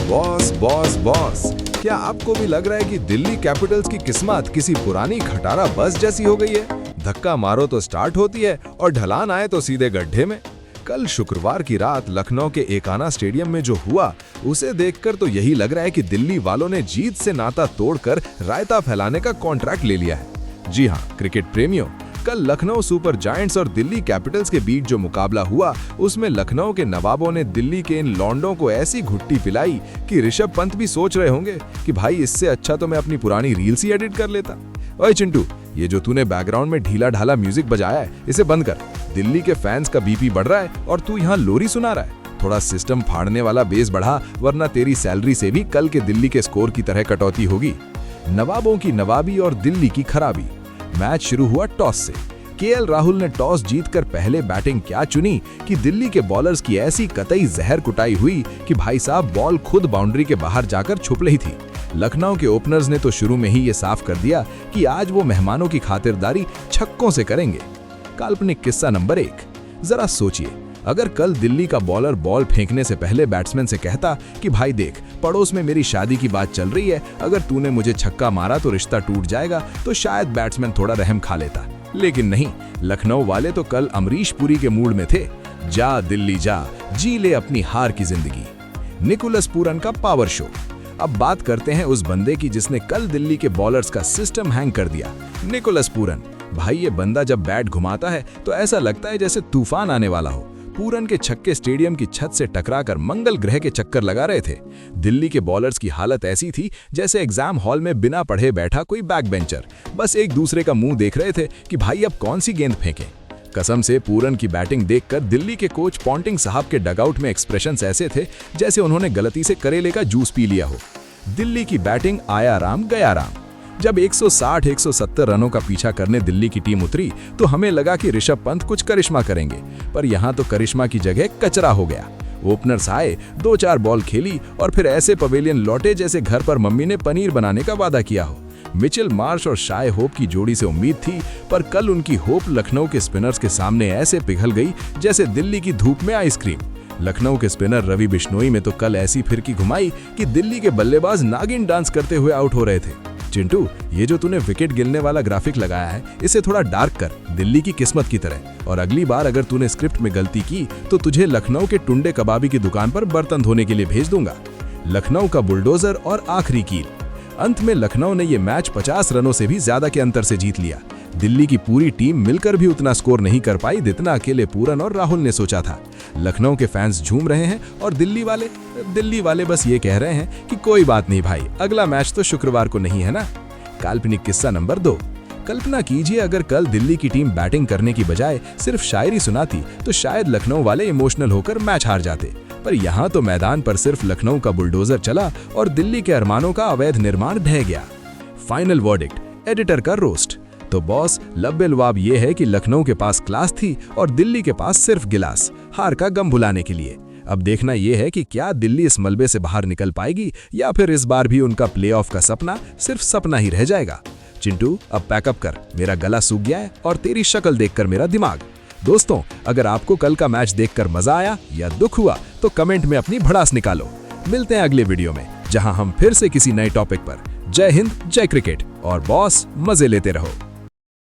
Boss boss boss, क्या आपको भी लग रहा है कि दिल्ली कैपिटल्स की किस्मत किसी पुरानी खटारा बस जैसी हो गई है? धक्का मारो तो स्टार्ट होती है और ढलान आए तो सीधे गड्ढे में। कल शुक्रवार की रात लखनऊ के एकाना स्टेडियम में जो हुआ, उसे देखकर तो यही लग रहा है कि दिल्ली वालों ने जीत से नाता तोड़कर रायता फैलाने का कॉन्ट्रैक्ट ले लिया है। जी हाँ क्रिकेट प्रेमियों, कल लखनऊ सुपर जायंट्स और दिल्ली कैपिटल्स के बीच जो मुकाबला हुआ, उसमें लखनऊ के नवाबों ने दिल्ली के इन लौंडों को ऐसी घुट्टी पिलाई कि ऋषभ पंत भी सोच रहे होंगे कि भाई इससे अच्छा तो मैं अपनी पुरानी रील्स ही एडिट कर लेता। ओए चिंटू, ये जो तूने बैकग्राउंड में ढीला ढाला म्यूजिक बजाया है, इसे बंद कर। दिल्ली के फैंस का बीपी बढ़ रहा है और तू यहाँ लोरी सुना रहा है। थोड़ा सिस्टम फाड़ने वाला बेस बढ़ा, वरना तेरी सैलरी से भी कल के दिल्ली के स्कोर की तरह कटौती होगी। नवाबों की नवाबी और दिल्ली की खराबी। मैच शुरू हुआ टॉस से। केएल राहुल ने टॉस जीतकर पहले बैटिंग क्या चुनी कि दिल्ली के बॉलर्स की ऐसी कतई जहर कुटाई हुई कि भाई साहब बॉल खुद बाउंड्री के बाहर जाकर छुप रही थी। लखनऊ के ओपनर्स ने तो शुरू में ही ये साफ कर दिया कि आज वो मेहमानों की खातिरदारी छक्कों से करेंगे। काल्पनिक किस्सा नंबर 1। जरा सोचिए, अगर कल दिल्ली का बॉलर बॉल फेंकने से पहले बैट्समैन से कहता कि भाई देख, पड़ोस में मेरी शादी की बात चल रही है, अगर तूने मुझे छक्का मारा तो रिश्ता टूट जाएगा, तो शायद बैट्समैन थोड़ा रहम खा लेता। लेकिन नहीं, लखनऊ वाले तो कल अमरीश पुरी के मूड में थे। जा दिल्ली जा, जी ले अपनी हार की जिंदगी। निकोलस पूरन का पावर शो। अब बात करते हैं उस बंदे की जिसने कल दिल्ली के बॉलर्स का सिस्टम हैंग कर दिया। Nicholas Pooran. भाई ये बंदा जब बैट घुमाता है तो ऐसा लगता है जैसे तूफान आने वाला हो। पूरन के छक्के स्टेडियम की छत से टकराकर मंगल ग्रह के चक्कर लगा रहे थे। दिल्ली के बॉलर्स की हालत ऐसी थी जैसे एग्जाम हॉल में बिना पढ़े बैठा कोई बैक बेंचर, बस एक दूसरे का मुंह देख रहे थे कि भाई अब कौन सी गेंद फेंकें। कसम से पूरन की बैटिंग देखकर दिल्ली के कोच पॉन्टिंग साहब के डगआउट में एक्सप्रेशंस ऐसे थे जैसे उन्होंने गलती से करेले का जूस पी लिया हो। दिल्ली की बैटिंग आया राम गया राम। जब 160-170 रनों का पीछा करने दिल्ली की टीम उतरी तो हमें लगा कि ऋषभ पंत कुछ करिश्मा करेंगे, पर यहाँ तो करिश्मा की जगह कचरा हो गया। ओपनर्स आए, 2-4 बॉल खेली और फिर ऐसे पवेलियन लौटे जैसे घर पर मम्मी ने पनीर बनाने का वादा किया हो। मिचेल मार्श और शाय होप की जोड़ी से उम्मीद थी, पर कल उनकी होप लखनऊ के स्पिनर्स के सामने ऐसे पिघल गई जैसे दिल्ली की धूप में आइसक्रीम। लखनऊ के स्पिनर रवि बिश्नोई में तो कल ऐसी फिरकी घुमाई कि दिल्ली के बल्लेबाज नागिन डांस करते हुए आउट हो रहे थे। चिंटू, ये जो तूने विकेट गिरने वाला ग्राफिक लगाया है, इसे थोड़ा डार्क कर, दिल्ली की किस्मत की तरह। और अगली बार अगर तूने स्क्रिप्ट में गलती की तो तुझे लखनऊ के टुंडे कबाबी की दुकान पर बर्तन धोने के लिए भेज दूंगा। लखनऊ का बुलडोजर और आखिरी कील। अंत में लखनऊ ने ये मैच 50 रनों से भी ज्यादा के अंतर से जीत लिया। दिल्ली की पूरी टीम मिलकर भी उतना स्कोर नहीं कर पाई जितना अकेले पूरन और राहुल ने सोचा था। लखनऊ के फैंस झूम रहे हैं और दिल्ली वाले बस ये कह रहे हैं कि कोई बात नहीं भाई, अगला मैच तो शुक्रवार को नहीं है ना। काल्पनिक किस्सा नंबर 2। कल्पना कीजिए अगर कल दिल्ली की टीम बैटिंग करने की बजाय सिर्फ शायरी सुनाती तो शायद लखनऊ वाले इमोशनल होकर मैच हार जाते, पर यहाँ तो मैदान पर सिर्फ लखनऊ का बुलडोजर चला और दिल्ली के अरमानों का अवैध निर्माण ढह गया। फाइनल वर्डिक्ट, एडिटर का रोस्ट। तो बॉस, लब्बे लुआब ये है कि लखनऊ के पास क्लास थी और दिल्ली के पास सिर्फ गिलास, हार का गम भुलाने के लिए। अब देखना यह है कि क्या दिल्ली इस मलबे से बाहर निकल पाएगी या फिर इस बार भी उनका प्लेऑफ का सपना सिर्फ सपना ही रह जाएगा। चिंटू, अब पैकअप कर, मेरा गला सूख गया है और तेरी शक्ल देखकर मेरा दिमाग। दोस्तों, अगर आपको कल का मैच देखकर मजा आया या दुख हुआ तो कमेंट में अपनी भड़ास निकालो। मिलते हैं अगले वीडियो में, जहां हम फिर से किसी नए टॉपिक पर। जय हिंद, जय क्रिकेट और बॉस, मजे लेते रहो।